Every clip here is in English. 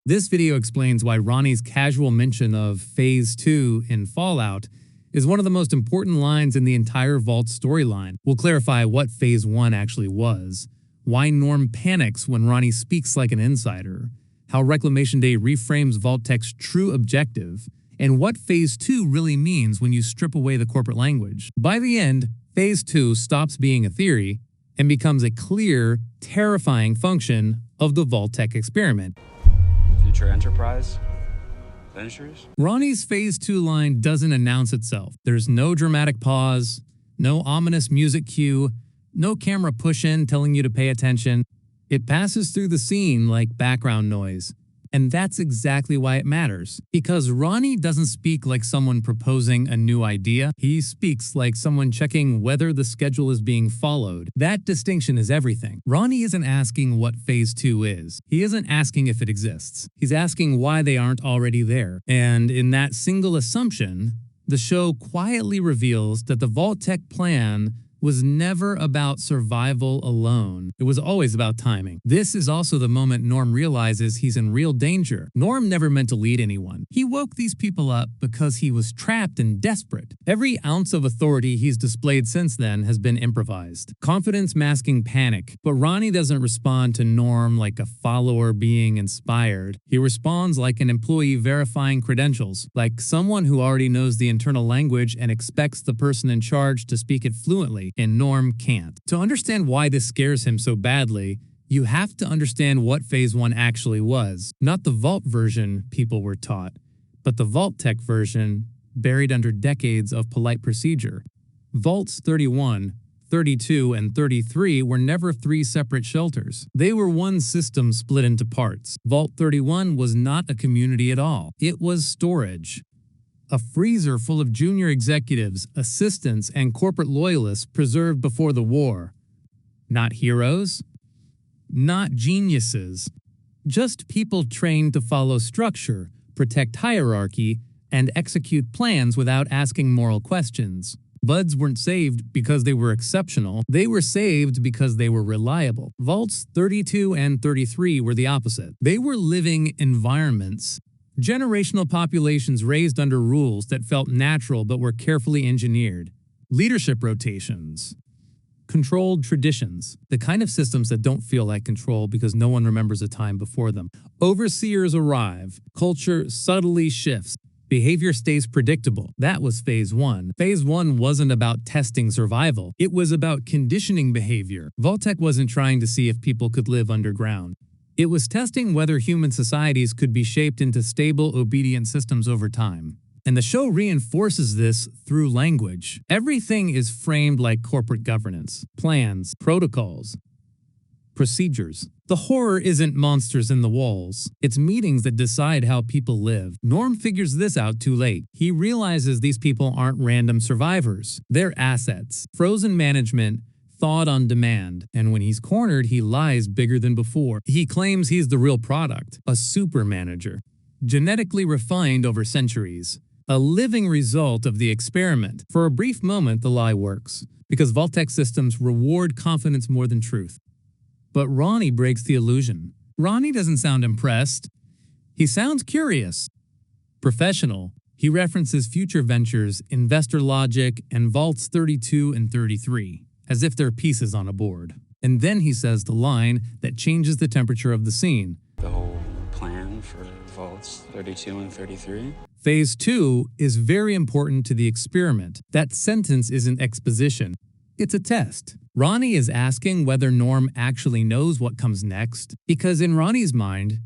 This video explains why Ronnie's casual mention of Phase 2 in Fallout is one of the most important lines in the entire Vault storyline. We'll clarify what Phase 1 actually was, why Norm panics when Ronnie speaks like an insider, how Reclamation Day reframes Vault-Tec's true objective, and what Phase 2 really means when you strip away the corporate language. By the end, Phase 2 stops being a theory and becomes a clear, terrifying function of the Vault-Tec experiment. Future Enterprise Ventures? Ronnie's Phase 2 line doesn't announce itself. There's no dramatic pause, no ominous music cue, no camera push-in telling you to pay attention. It passes through the scene like background noise. And that's exactly why it matters. Because Ronnie doesn't speak like someone proposing a new idea. He speaks like someone checking whether the schedule is being followed. That distinction is everything. Ronnie isn't asking what Phase 2 is. He isn't asking if it exists. He's asking why they aren't already there. And in that single assumption, the show quietly reveals that the Vault-Tec plan was never about survival alone. It was always about timing. This is also the moment Norm realizes he's in real danger. Norm never meant to lead anyone. He woke these people up because he was trapped and desperate. Every ounce of authority he's displayed since then has been improvised. Confidence masking panic. But Ronnie doesn't respond to Norm like a follower being inspired. He responds like an employee verifying credentials, like someone who already knows the internal language and expects the person in charge to speak it fluently. And Norm can't. To understand why this scares him so badly, you have to understand what Phase 1 actually was. Not the Vault version people were taught, but the Vault-Tec version buried under decades of polite procedure. Vaults 31, 32, and 33 were never three separate shelters. They were one system split into parts. Vault 31 was not a community at all. It was storage. A freezer full of junior executives, assistants, and corporate loyalists preserved before the war. Not heroes, not geniuses, just people trained to follow structure, protect hierarchy, and execute plans without asking moral questions. Buds weren't saved because they were exceptional. They were saved because they were reliable. Vaults 32 and 33 were the opposite. They were living environments. Generational populations raised under rules that felt natural but were carefully engineered. Leadership rotations. Controlled traditions. The kind of systems that don't feel like control because no one remembers a time before them. Overseers arrive. Culture subtly shifts. Behavior stays predictable. That was Phase 1. Phase 1 wasn't about testing survival. It was about conditioning behavior. Vault-Tec wasn't trying to see if people could live underground. It was testing whether human societies could be shaped into stable, obedient systems over time. And the show reinforces this through language. Everything is framed like corporate governance, plans, protocols, procedures. The horror isn't monsters in the walls. It's meetings that decide how people live. Norm figures this out too late. He realizes these people aren't random survivors. They're assets. Frozen management, thawed on demand, and when he's cornered, he lies bigger than before. He claims he's the real product, a super manager, genetically refined over centuries, a living result of the experiment. For a brief moment, the lie works, because Vault-Tec systems reward confidence more than truth. But Ronnie breaks the illusion. Ronnie doesn't sound impressed. He sounds curious, professional. He references future ventures, investor logic, and Vaults 32 and 33. As if they're pieces on a board. And then he says the line that changes the temperature of the scene. The whole plan for Vaults 32 and 33? Phase 2 is very important to the experiment. That sentence isn't exposition. It's a test. Ronnie is asking whether Norm actually knows what comes next, because in Ronnie's mind,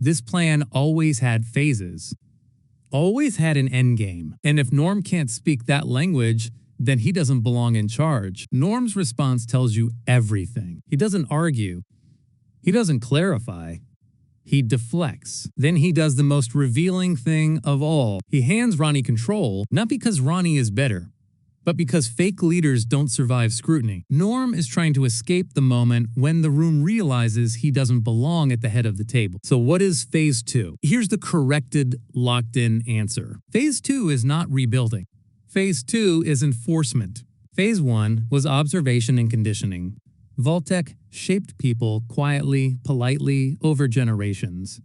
this plan always had phases. Always had an endgame. And if Norm can't speak that language, then he doesn't belong in charge. Norm's response tells you everything. He doesn't argue. He doesn't clarify. He deflects. Then he does the most revealing thing of all. He hands Ronnie control, not because Ronnie is better, but because fake leaders don't survive scrutiny. Norm is trying to escape the moment when the room realizes he doesn't belong at the head of the table. So what is Phase 2? Here's the corrected, locked-in answer. Phase 2 is not rebuilding. Phase 2 is enforcement. Phase 1 was observation and conditioning. Vault-Tec shaped people quietly, politely, over generations.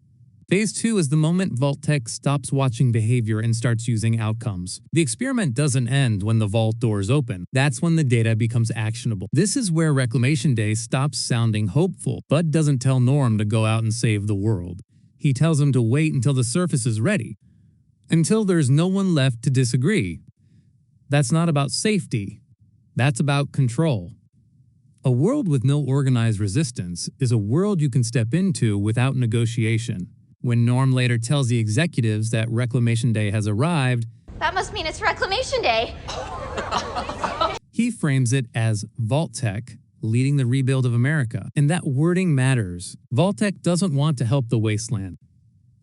Phase 2 is the moment Vault-Tec stops watching behavior and starts using outcomes. The experiment doesn't end when the vault doors open. That's when the data becomes actionable. This is where Reclamation Day stops sounding hopeful. Bud doesn't tell Norm to go out and save the world. He tells him to wait until the surface is ready. Until there's no one left to disagree. That's not about safety. That's about control. A world with no organized resistance is a world you can step into without negotiation. When Norm later tells the executives that Reclamation Day has arrived, that must mean it's Reclamation Day. He frames it as Vault-Tec leading the rebuild of America. And that wording matters. Vault-Tec doesn't want to help the wasteland.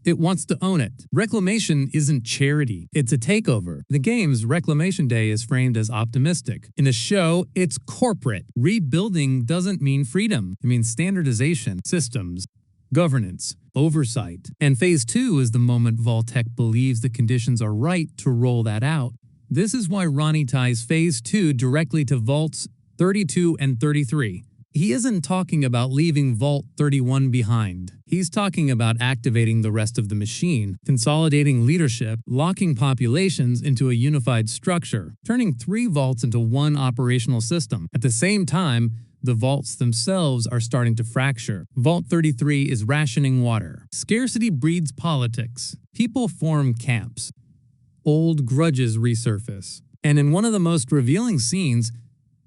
It wants to own it. Reclamation isn't charity, it's a takeover. The game's Reclamation Day is framed as optimistic. In the show, it's corporate. Rebuilding doesn't mean freedom. It means standardization, systems, governance, oversight. And Phase 2 is the moment Vault-Tec believes the conditions are right to roll that out. This is why Ronnie ties Phase 2 directly to Vaults 32 and 33. He isn't talking about leaving Vault 31 behind. He's talking about activating the rest of the machine, consolidating leadership, locking populations into a unified structure, turning 3 vaults into one operational system. At the same time, the vaults themselves are starting to fracture. Vault 33 is rationing water. Scarcity breeds politics. People form camps. Old grudges resurface. And in one of the most revealing scenes,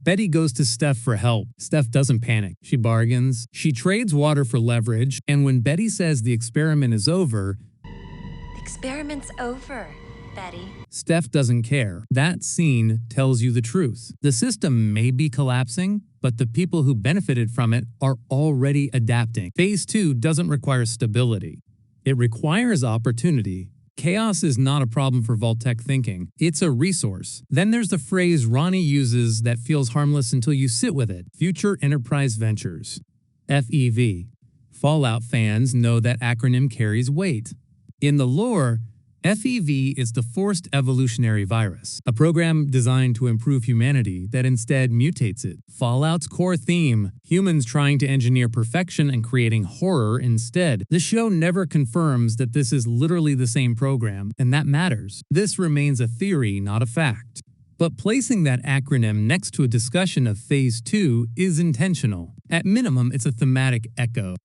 Betty goes to Steph for help. Steph doesn't panic. She bargains. She trades water for leverage. And when Betty says the experiment is over, The experiment's over, Betty. Steph doesn't care. That scene tells you the truth. The system may be collapsing, but the people who benefited from it are already adapting. Phase 2 doesn't require stability. It requires opportunity. Chaos is not a problem for Vault-Tec thinking. It's a resource. Then there's the phrase Ronnie uses that feels harmless until you sit with it. Future Enterprise Ventures. FEV. Fallout fans know that acronym carries weight. In the lore, FEV is the Forced Evolutionary Virus, a program designed to improve humanity that instead mutates it. Fallout's core theme, humans trying to engineer perfection and creating horror instead. The show never confirms that this is literally the same program, and that matters. This remains a theory, not a fact. But placing that acronym next to a discussion of Phase 2 is intentional. At minimum, it's a thematic echo.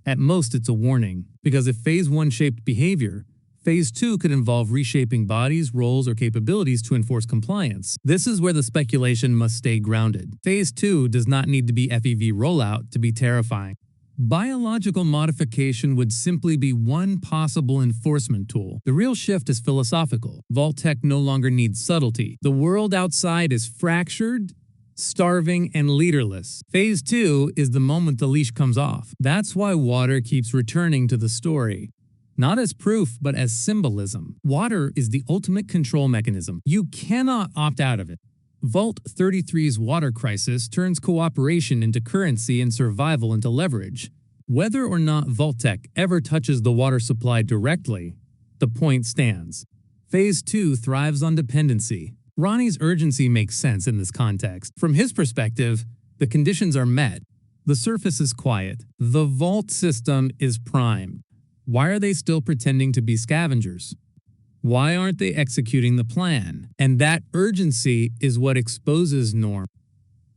At most, it's a warning, because if Phase 1 shaped behavior, Phase 2 could involve reshaping bodies, roles, or capabilities to enforce compliance. This is where the speculation must stay grounded. Phase 2 does not need to be FEV rollout to be terrifying. Biological modification would simply be one possible enforcement tool. The real shift is philosophical. Vault-Tec no longer needs subtlety. The world outside is fractured, starving, and leaderless. Phase 2 is the moment the leash comes off. That's why water keeps returning to the story. Not as proof, but as symbolism. Water is the ultimate control mechanism. You cannot opt out of it. Vault 33's water crisis turns cooperation into currency and survival into leverage. Whether or not Vault-Tec ever touches the water supply directly, the point stands. Phase 2 thrives on dependency. Ronnie's urgency makes sense in this context. From his perspective, the conditions are met. The surface is quiet. The vault system is primed. Why are they still pretending to be scavengers? Why aren't they executing the plan? And that urgency is what exposes Norm.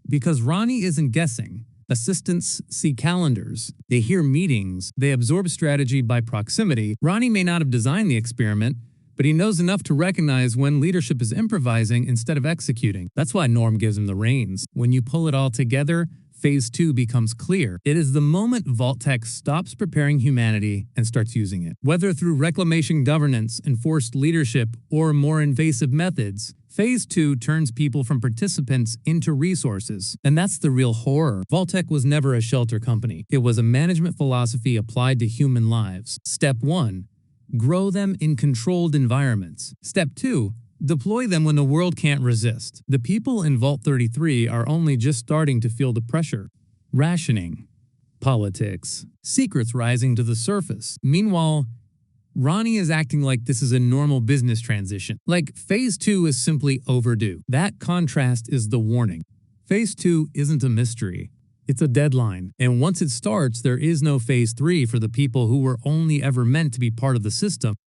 Because Ronnie isn't guessing. Assistants see calendars. They hear meetings. They absorb strategy by proximity. Ronnie may not have designed the experiment, but he knows enough to recognize when leadership is improvising instead of executing. That's why Norm gives him the reins. When you pull it all together, Phase 2 becomes clear. It is the moment Vault-Tec stops preparing humanity and starts using it. Whether through reclamation governance, enforced leadership, or more invasive methods, Phase 2 turns people from participants into resources. And that's the real horror. Vault-Tec was never a shelter company. It was a management philosophy applied to human lives. Step 1. Grow them in controlled environments. Step 2. Deploy them when the world can't resist. The people in Vault 33 are only just starting to feel the pressure. Rationing. Politics. Secrets rising to the surface. Meanwhile, Ronnie is acting like this is a normal business transition. Like Phase 2 is simply overdue. That contrast is the warning. Phase 2 isn't a mystery. It's a deadline, and once it starts, there is no Phase 3 for the people who were only ever meant to be part of the system.